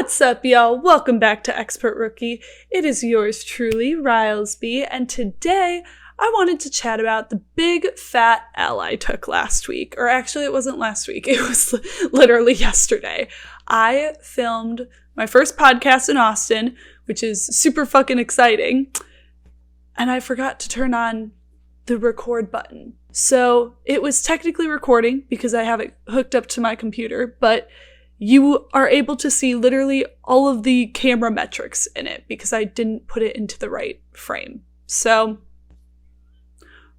What's up, y'all? Welcome back to Expert Rookie. It is yours truly, Rylesby, and today I wanted to chat about the big fat L I took last week. Or actually, it wasn't last week. It was literally yesterday. I filmed my first podcast in Austin, which is super fucking exciting, and I forgot to turn on the record button. So it was technically recording because I have it hooked up to my computer, but you are able to see literally all of the camera metrics in it because I didn't put it into the right frame. So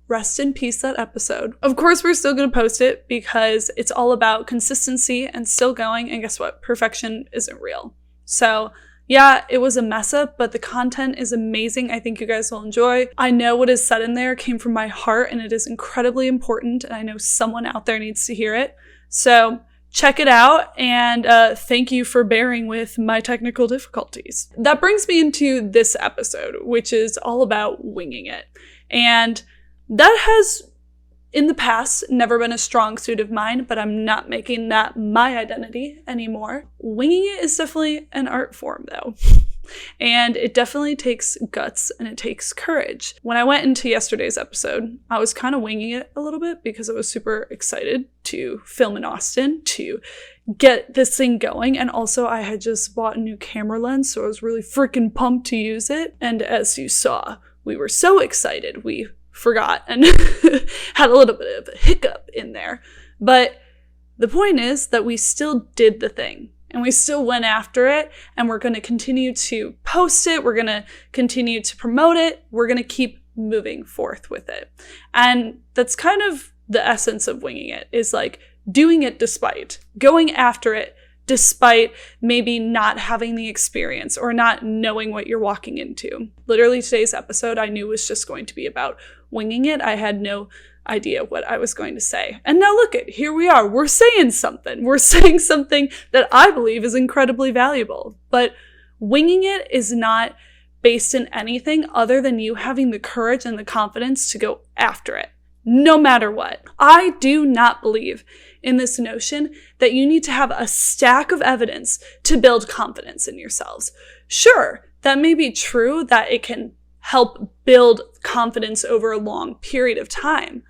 rest in peace, that episode. Of course, we're still going to post it because it's all about consistency and still going. And guess what? Perfection isn't real. So yeah, it was a mess up, but the content is amazing. I think you guys will enjoy. I know what is said in there came from my heart and it is incredibly important. And I know someone out there needs to hear it. So check it out, and thank you for bearing with my technical difficulties. That brings me into this episode, which is all about winging it. And that has, in the past, never been a strong suit of mine, but I'm not making that my identity anymore. Winging it is definitely an art form, though. And it definitely takes guts and it takes courage. When I went into yesterday's episode, I was kind of winging it a little bit because I was super excited to film in Austin, to get this thing going. And also I had just bought a new camera lens, so I was really freaking pumped to use it. And as you saw, we were so excited, we forgot and had a little bit of a hiccup in there. But the point is that we still did the thing. And we still went after it, and we're going to continue to post it. We're going to continue to promote it. We're going to keep moving forth with it. And that's kind of the essence of winging it, is like doing it despite, going after it despite maybe not having the experience or not knowing what you're walking into. Literally today's episode I knew was just going to be about winging it. I had no idea what I was going to say. And now look at, here we are. We're saying something. We're saying something that I believe is incredibly valuable. But winging it is not based in anything other than you having the courage and the confidence to go after it, no matter what. I do not believe in this notion that you need to have a stack of evidence to build confidence in yourselves. Sure, that may be true, that it can help build confidence over a long period of time.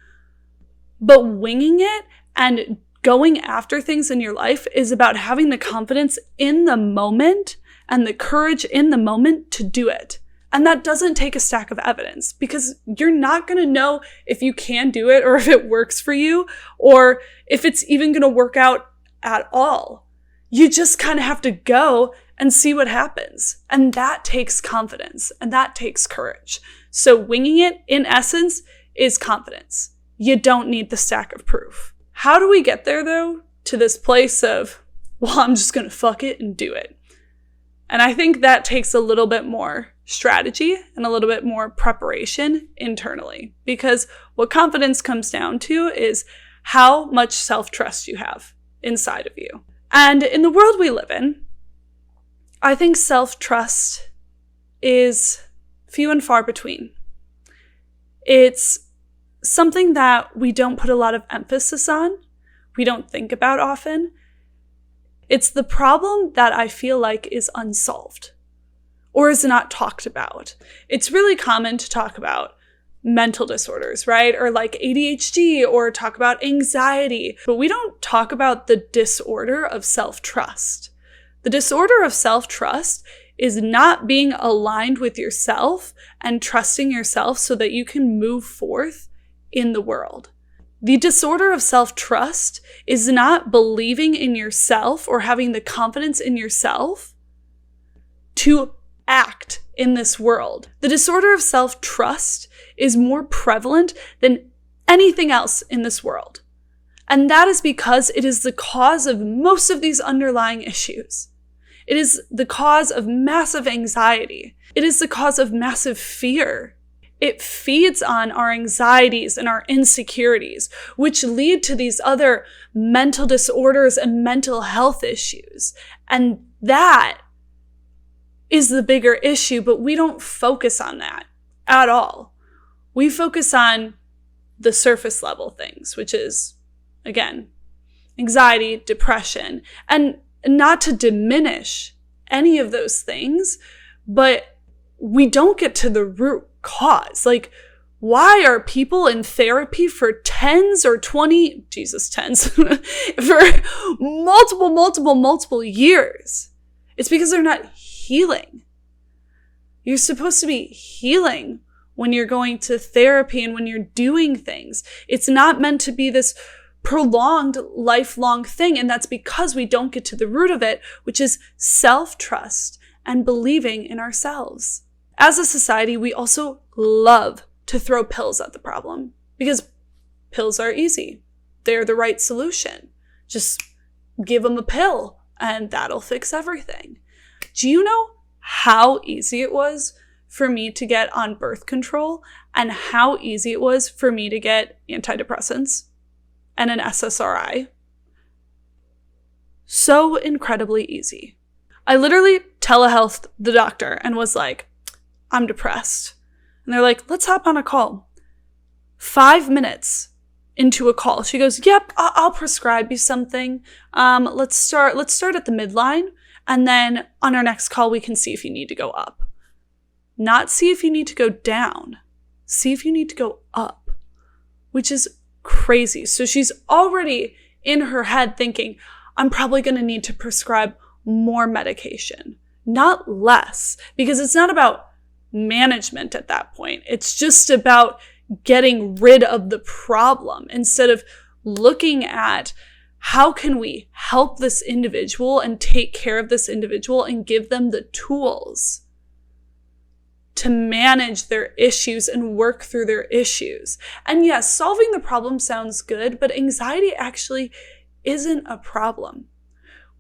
But winging it and going after things in your life is about having the confidence in the moment and the courage in the moment to do it. And that doesn't take a stack of evidence, because you're not going to know if you can do it or if it works for you or if it's even going to work out at all. You just kind of have to go and see what happens. And that takes confidence and that takes courage. So winging it, in essence, is confidence. You don't need the stack of proof. How do we get there, though, to this place of, well, I'm just going to fuck it and do it? And I think that takes a little bit more strategy and a little bit more preparation internally, because what confidence comes down to is how much self-trust you have inside of you. And in the world we live in, I think self-trust is few and far between. It's something that we don't put a lot of emphasis on, we don't think about often. It's the problem that I feel like is unsolved or is not talked about. It's really common to talk about mental disorders, right? Or like ADHD, or talk about anxiety, but we don't talk about the disorder of self-trust. The disorder of self-trust is not being aligned with yourself and trusting yourself so that you can move forth in the world. The disorder of self-trust is not believing in yourself or having the confidence in yourself to act in this world. The disorder of self-trust is more prevalent than anything else in this world. And that is because it is the cause of most of these underlying issues. It is the cause of massive anxiety. It is the cause of massive fear. It feeds on our anxieties and our insecurities, which lead to these other mental disorders and mental health issues. And that is the bigger issue, but we don't focus on that at all. We focus on the surface level things, which is, again, anxiety, depression, and not to diminish any of those things, but we don't get to the root cause. Like, why are people in therapy for 10s or 20, Jesus, 10s, for multiple years? It's because they're not healing. You're supposed to be healing when you're going to therapy and when you're doing things. It's not meant to be this prolonged, lifelong thing. And that's because we don't get to the root of it, which is self-trust and believing in ourselves. As a society, we also love to throw pills at the problem because pills are easy. They're the right solution. Just give them a pill and that'll fix everything. Do you know how easy it was for me to get on birth control and how easy it was for me to get antidepressants and an SSRI? So incredibly easy. I literally telehealthed the doctor and was like, I'm depressed. And they're like, let's hop on a call. 5 minutes into a call, she goes, yep, I'll prescribe you something. Let's start at the midline. And then on our next call, we can see if you need to go up. Not see if you need to go down. See if you need to go up, which is crazy. So she's already in her head thinking, I'm probably going to need to prescribe more medication, not less, because it's not about management at that point. It's just about getting rid of the problem instead of looking at how can we help this individual and take care of this individual and give them the tools to manage their issues and work through their issues. And yes, solving the problem sounds good, but anxiety actually isn't a problem.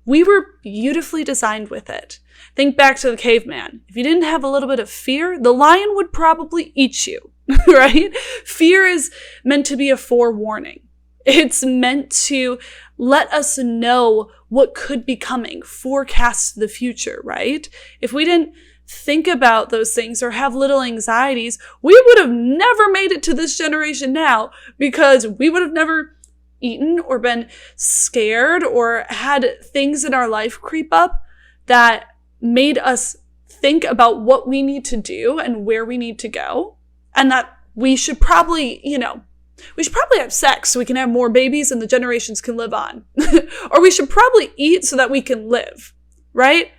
We were beautifully designed with it. Think back to the caveman. If you didn't have a little bit of fear, the lion would probably eat you, right? Fear is meant to be a forewarning. It's meant to let us know what could be coming, forecast the future, right? If we didn't think about those things or have little anxieties, we would have never made it to this generation now because we would have never eaten or been scared or had things in our life creep up that made us think about what we need to do and where we need to go. And that we should probably, have sex so we can have more babies and the generations can live on. Or we should probably eat so that we can live, right?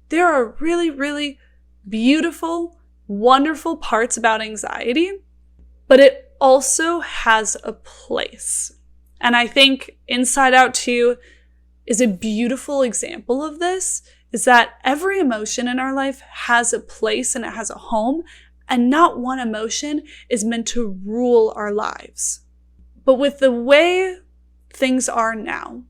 There are really, really beautiful, wonderful parts about anxiety, but it also has a place. And I think Inside Out 2 is a beautiful example of this, is that every emotion in our life has a place and it has a home, and not one emotion is meant to rule our lives. But with the way things are now,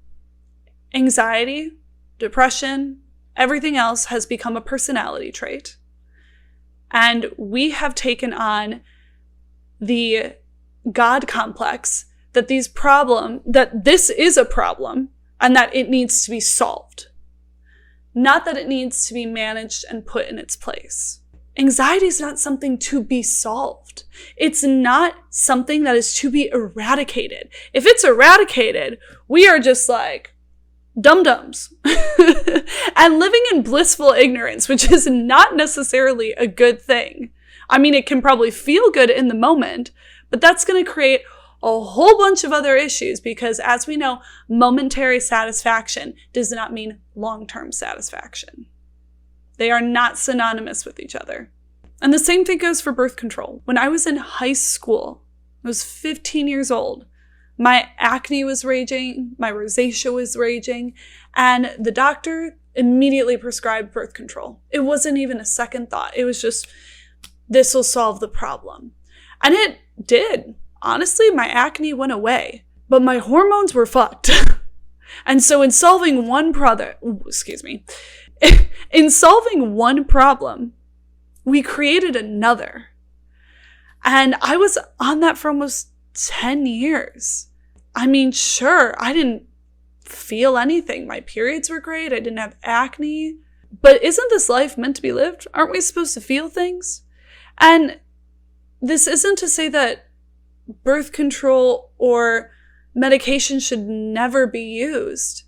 anxiety, depression, everything else has become a personality trait. And we have taken on the God complex that this is a problem and that it needs to be solved. Not that it needs to be managed and put in its place. Anxiety is not something to be solved. It's not something that is to be eradicated. If it's eradicated, we are just like dum-dums and living in blissful ignorance, which is not necessarily a good thing. I mean, it can probably feel good in the moment, but that's going to create a whole bunch of other issues because, as we know, momentary satisfaction does not mean long-term satisfaction. They are not synonymous with each other. And the same thing goes for birth control. When I was in high school, I was 15 years old, my acne was raging, my rosacea was raging, and the doctor immediately prescribed birth control. It wasn't even a second thought. It was just, this will solve the problem. And it did. Honestly, my acne went away, but my hormones were fucked. And so in solving one problem, we created another. And I was on that for almost 10 years. I mean, sure, I didn't feel anything. My periods were great. I didn't have acne. But isn't this life meant to be lived? Aren't we supposed to feel things? And this isn't to say that birth control or medication should never be used.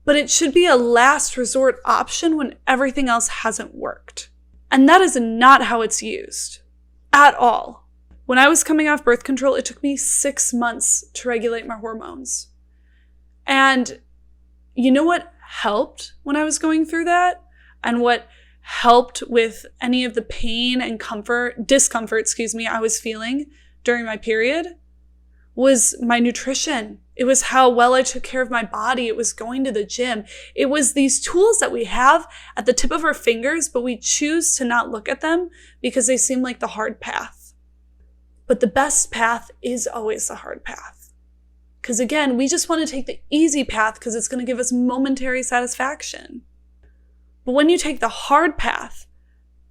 but it should be a last resort option when everything else hasn't worked. And that is not how it's used at all. When I was coming off birth control, it took me 6 months to regulate my hormones. And you know what helped when I was going through that? And what helped with any of the pain and discomfort, I was feeling during my period was my nutrition. It was how well I took care of my body. It was going to the gym. It was these tools that we have at the tip of our fingers, but we choose to not look at them because they seem like the hard path. But the best path is always the hard path. Because again, we just want to take the easy path because it's going to give us momentary satisfaction. But when you take the hard path,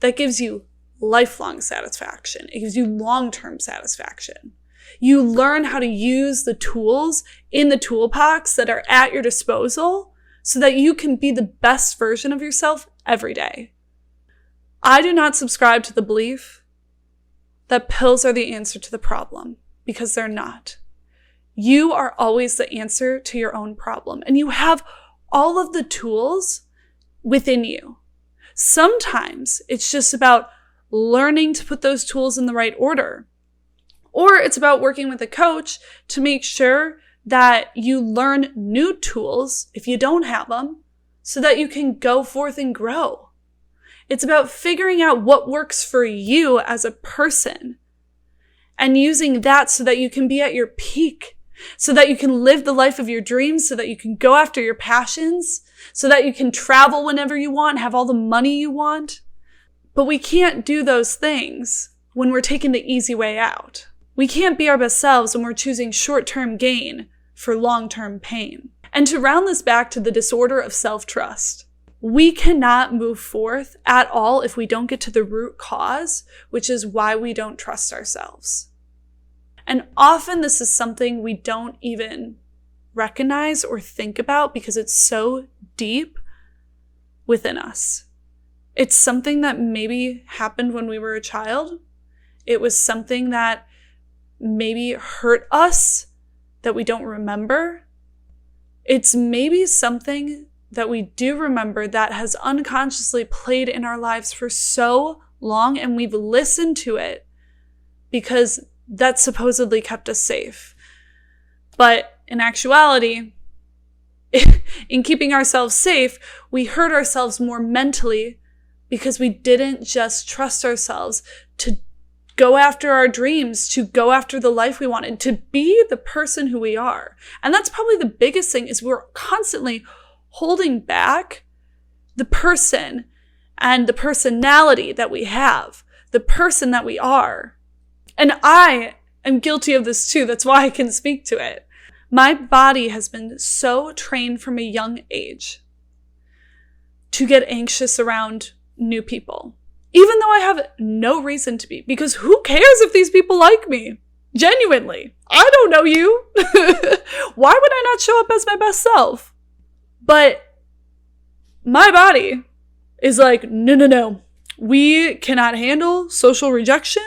that gives you lifelong satisfaction. It gives you long-term satisfaction. You learn how to use the tools in the toolbox that are at your disposal so that you can be the best version of yourself every day. I do not subscribe to the belief that pills are the answer to the problem, because they're not. You are always the answer to your own problem, and you have all of the tools within you. Sometimes it's just about learning to put those tools in the right order. Or it's about working with a coach to make sure that you learn new tools, if you don't have them, so that you can go forth and grow. It's about figuring out what works for you as a person and using that so that you can be at your peak, so that you can live the life of your dreams, so that you can go after your passions, so that you can travel whenever you want, have all the money you want. But we can't do those things when we're taking the easy way out. We can't be our best selves when we're choosing short-term gain for long-term pain. And to round this back to the disorder of self-trust, we cannot move forth at all if we don't get to the root cause, which is why we don't trust ourselves. And often this is something we don't even recognize or think about because it's so deep within us. It's something that maybe happened when we were a child. It was something that maybe hurt us that we don't remember. It's maybe something that we do remember that has unconsciously played in our lives for so long, and we've listened to it because that supposedly kept us safe. But in actuality, in keeping ourselves safe, we hurt ourselves more mentally because we didn't just trust ourselves to go after our dreams, to go after the life we wanted, to be the person who we are. And that's probably the biggest thing, is we're constantly holding back the person and the personality that we have, the person that we are. And I am guilty of this too. That's why I can speak to it. My body has been so trained from a young age to get anxious around new people. Even though I have no reason to be, because who cares if these people like me? Genuinely. I don't know you. Why would I not show up as my best self? But my body is like, no. We cannot handle social rejection.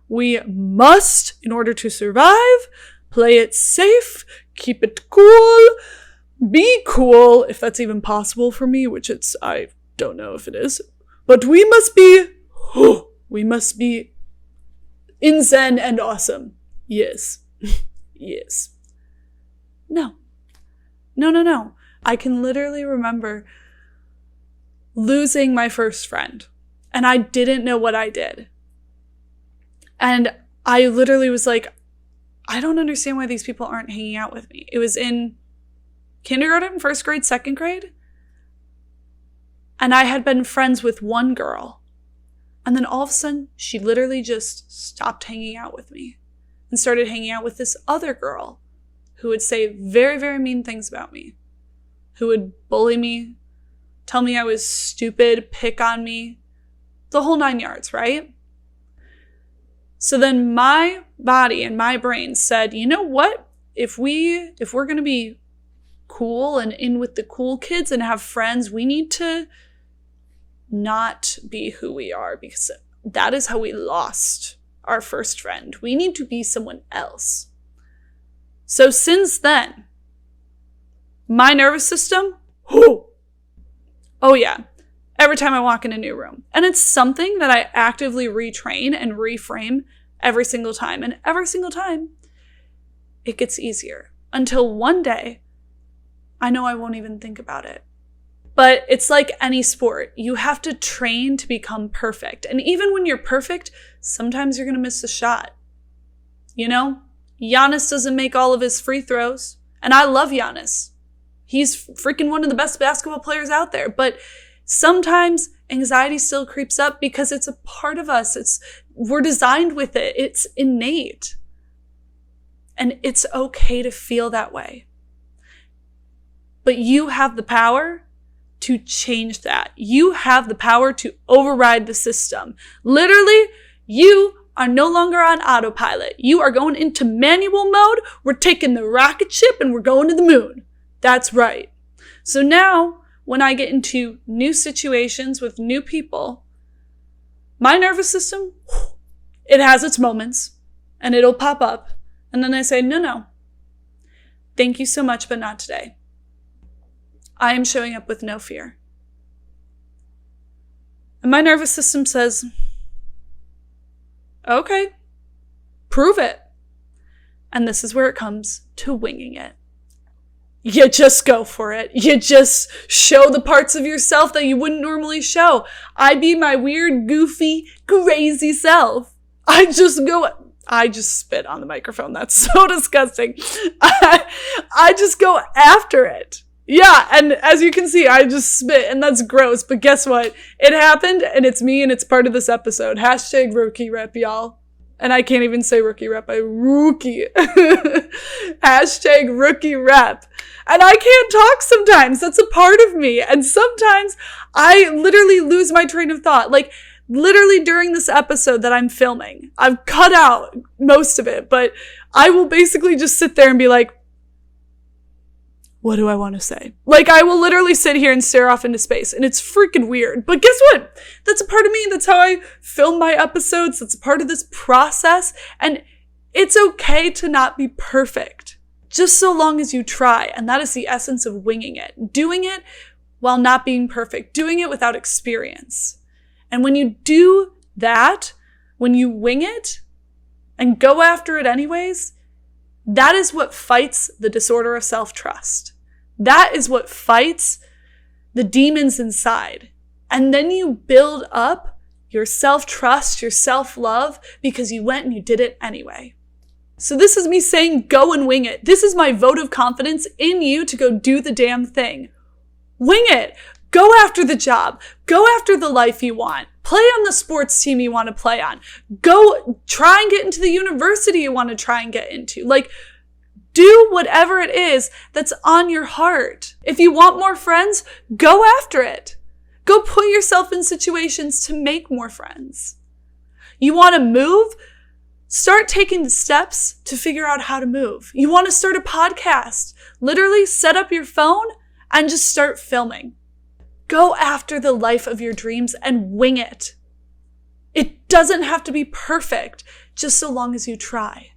We must, in order to survive, play it safe, keep it cool, be cool, if that's even possible for me, which I don't know if it is. But we must be in zen and awesome. Yes. Yes. No. I can literally remember losing my first friend, and I didn't know what I did. And I literally was like, I don't understand why these people aren't hanging out with me. It was in kindergarten, first grade, second grade. And I had been friends with one girl. And then all of a sudden, she literally just stopped hanging out with me and started hanging out with this other girl who would say very, very mean things about me, who would bully me, tell me I was stupid, pick on me, the whole 9 yards, right? So then my body and my brain said, you know what? If we're going to be cool and in with the cool kids and have friends, we need to not be who we are, because that is how we lost our first friend. We need to be someone else. So since then, my nervous system, Oh yeah, every time I walk in a new room. And it's something that I actively retrain and reframe every single time. And every single time, it gets easier. Until one day, I know I won't even think about it. But it's like any sport. You have to train to become perfect. And even when you're perfect, sometimes you're going to miss a shot. You know, Giannis doesn't make all of his free throws. And I love Giannis. He's freaking one of the best basketball players out there. But sometimes anxiety still creeps up because it's a part of us. We're designed with it. It's innate. And it's okay to feel that way. But you have the power to change that. You have the power to override the system. Literally, you are no longer on autopilot. You are going into manual mode. We're taking the rocket ship and we're going to the moon. That's right. So now, when I get into new situations with new people, my nervous system, it has its moments and it'll pop up. And then I say, no. Thank you so much, but not today. I am showing up with no fear. And my nervous system says, okay, prove it. And this is where it comes to winging it. You just go for it. You just show the parts of yourself that you wouldn't normally show. I be my weird, goofy, crazy self. I just spit on the microphone. That's so disgusting. I just go after it. Yeah, and as you can see, I just spit, and that's gross. But guess what? It happened, and it's me, and it's part of this episode. Hashtag rookie rep, y'all. And I can't even say rookie rep. Rookie. Hashtag rookie rep. And I can't talk sometimes. That's a part of me. And sometimes I literally lose my train of thought. Like, literally during this episode that I'm filming, I've cut out most of it, but I will basically just sit there and be like, what do I want to say? Like, I will literally sit here and stare off into space, and it's freaking weird. But guess what? That's a part of me. That's how I film my episodes. That's a part of this process. And it's okay to not be perfect, just so long as you try. And that is the essence of winging it. Doing it while not being perfect. Doing it without experience. And when you do that, when you wing it and go after it anyways, that is what fights the disorder of self-trust. That is what fights the demons inside. And then you build up your self-trust, your self-love, because you went and you did it anyway. So this is me saying, go and wing it. This is my vote of confidence in you to go do the damn thing. Wing it. Go after the job. Go after the life you want. Play on the sports team you want to play on. Go try and get into the university you want to try and get into. Like, do whatever it is that's on your heart. If you want more friends, go after it. Go put yourself in situations to make more friends. You want to move? Start taking the steps to figure out how to move. You want to start a podcast? Literally set up your phone and just start filming. Go after the life of your dreams and wing it. It doesn't have to be perfect, just so long as you try.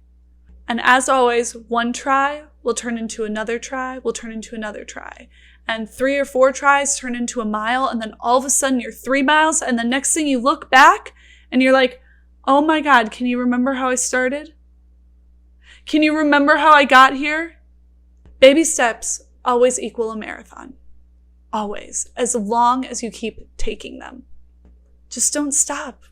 And as always, one try will turn into another try, will turn into another try. And 3 or 4 tries turn into a mile, and then all of a sudden you're 3 miles, and the next thing you look back and you're like, oh my God, can you remember how I started? Can you remember how I got here? Baby steps always equal a marathon. Always, as long as you keep taking them. Just don't stop.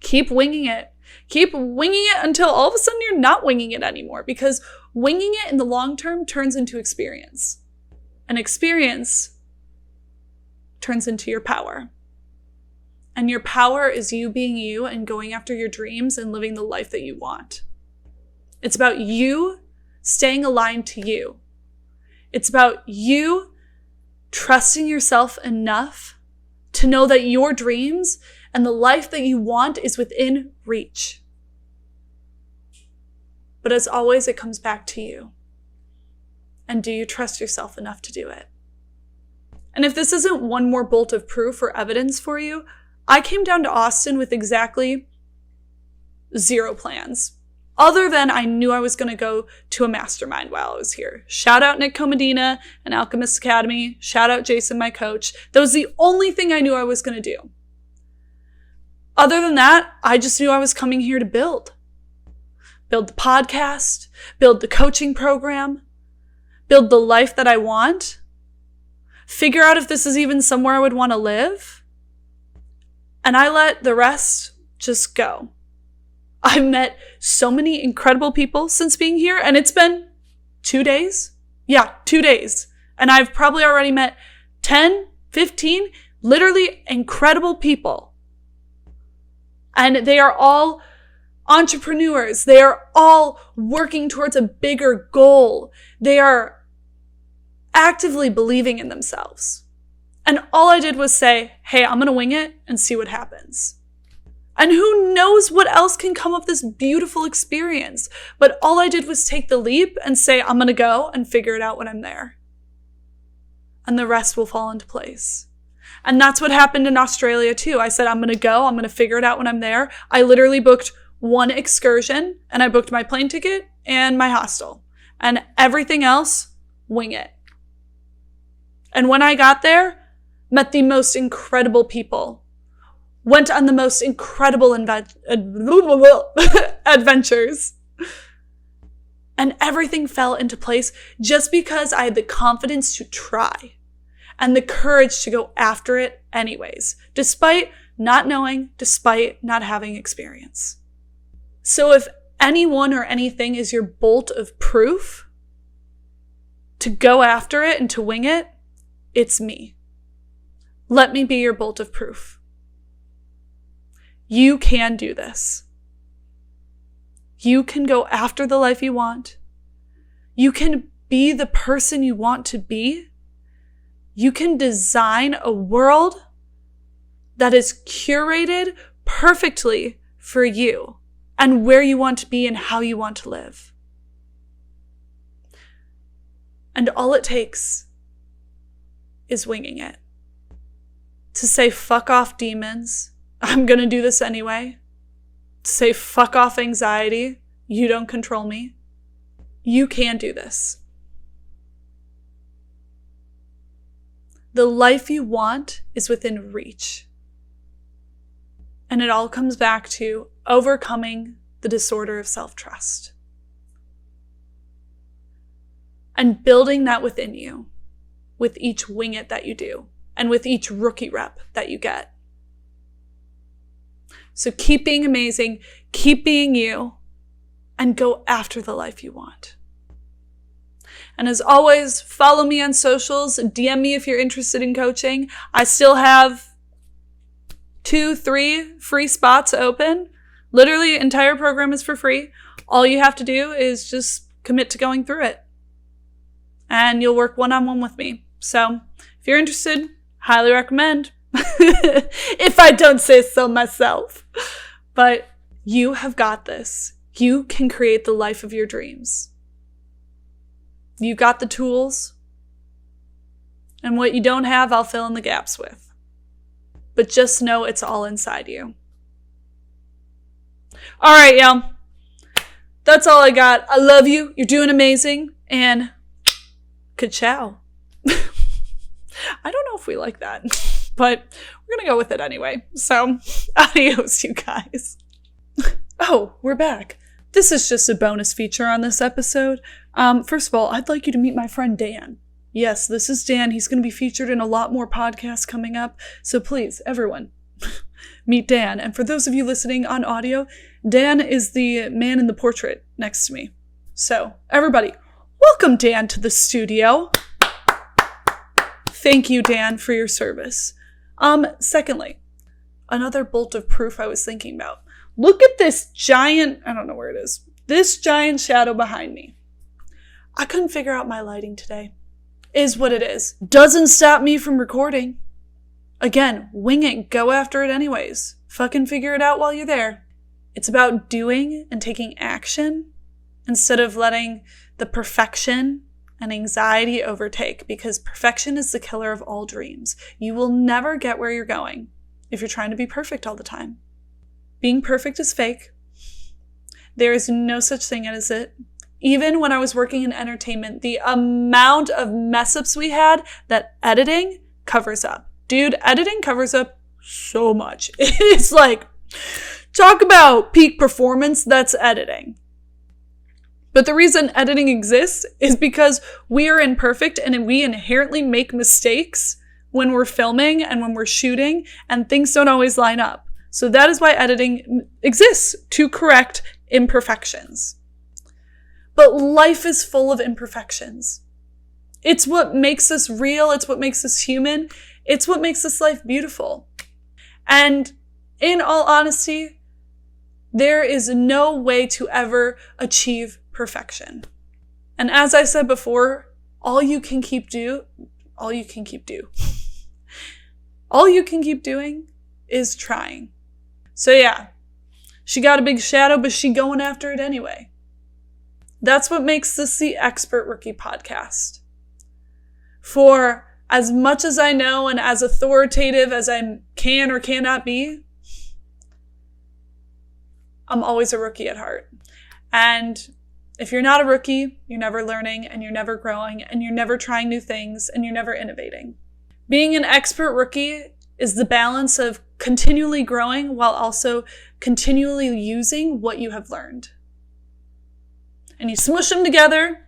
Keep winging it. Keep winging it until all of a sudden you're not winging it anymore, because winging it in the long term turns into experience. And experience turns into your power. And your power is you being you and going after your dreams and living the life that you want. It's about you staying aligned to you. It's about you trusting yourself enough to know that your dreams and the life that you want is within reach. But as always, it comes back to you. And do you trust yourself enough to do it? And if this isn't one more bolt of proof or evidence for you, I came down to Austin with exactly 0 plans. other than I knew I was going to go to a mastermind while I was here. Shout out Nick Comedina and Alchemist Academy. Shout out Jason, my coach. That was the only thing I knew I was going to do. Other than that, I just knew I was coming here to build. Build the podcast, build the coaching program, build the life that I want, figure out if this is even somewhere I would want to live. And I let the rest just go. I've met so many incredible people since being here, and it's been 2 days. Yeah, 2 days. And I've probably already met 10, 15, literally incredible people. And they are all entrepreneurs. They are all working towards a bigger goal. They are actively believing in themselves. And all I did was say, hey, I'm going to wing it and see what happens. And who knows what else can come of this beautiful experience. But all I did was take the leap and say, I'm going to go and figure it out when I'm there. And the rest will fall into place. And that's what happened in Australia too. I said, I'm going to go. I'm going to figure it out when I'm there. I literally booked one excursion and I booked my plane ticket and my hostel. And everything else, wing it. And when I got there, met the most incredible people. Went on the most incredible adventures. And everything fell into place just because I had the confidence to try and the courage to go after it anyways, despite not knowing, despite not having experience. So if anyone or anything is your bolt of proof to go after it and to wing it, it's me. Let me be your bolt of proof. You can do this. You can go after the life you want. You can be the person you want to be. You can design a world that is curated perfectly for you and where you want to be and how you want to live. And all it takes is winging it. To say, fuck off demons. I'm going to do this anyway. To say, fuck off anxiety. You don't control me. You can do this. The life you want is within reach. And it all comes back to overcoming the disorder of self-trust. And building that within you with each wing it that you do and with each rookie rep that you get. So keep being amazing, keep being you, and go after the life you want. And as always, follow me on socials, DM me if you're interested in coaching. I still have 2-3 free spots open. Literally, entire program is for free. All you have to do is just commit to going through it. And you'll work one-on-one with me. So if you're interested, highly recommend. If I don't say so myself. But you have got this. You can create the life of your dreams. You got the tools. And what you don't have, I'll fill in the gaps with. But just know it's all inside you. All right, y'all. That's all I got. I love you. You're doing amazing. And ka-chow. I don't know if we like that, but we're going to go with it anyway. So, adios, you guys. Oh, we're back. This is just a bonus feature on this episode. First of all, I'd like you to meet my friend Dan. Yes, this is Dan. He's going to be featured in a lot more podcasts coming up. So please, everyone, meet Dan. And for those of you listening on audio, Dan is the man in the portrait next to me. So, everybody, welcome Dan to the studio. Thank you, Dan, for your service. Secondly, another bolt of proof I was thinking about. Look at this giant, I don't know where it is, this giant shadow behind me. I couldn't figure out my lighting today. Is what it is. Doesn't stop me from recording. Again, wing it, go after it anyways. Fucking figure it out while you're there. It's about doing and taking action instead of letting the perfection and anxiety overtake, because perfection is the killer of all dreams. You will never get where you're going if you're trying to be perfect all the time. Being perfect is fake, There is no such thing as it. Even when I was working in entertainment, the amount of mess-ups we had that editing covers up. Dude, editing covers up so much. It's like, talk about peak performance, that's editing. But the reason editing exists is because we are imperfect and we inherently make mistakes when we're filming and when we're shooting, and things don't always line up. So that is why editing exists, to correct imperfections. But life is full of imperfections. It's what makes us real. It's what makes us human. It's what makes this life beautiful. And in all honesty, there is no way to ever achieve perfection. And as I said before, all you can keep doing is trying. So yeah, she got a big shadow, but she going after it anyway. That's what makes this the Expert Rookie podcast. For as much as I know and as authoritative as I can or cannot be, I'm always a rookie at heart. And if you're not a rookie, you're never learning and you're never growing and you're never trying new things and you're never innovating. Being an expert rookie is the balance of continually growing while also continually using what you have learned. And you smush them together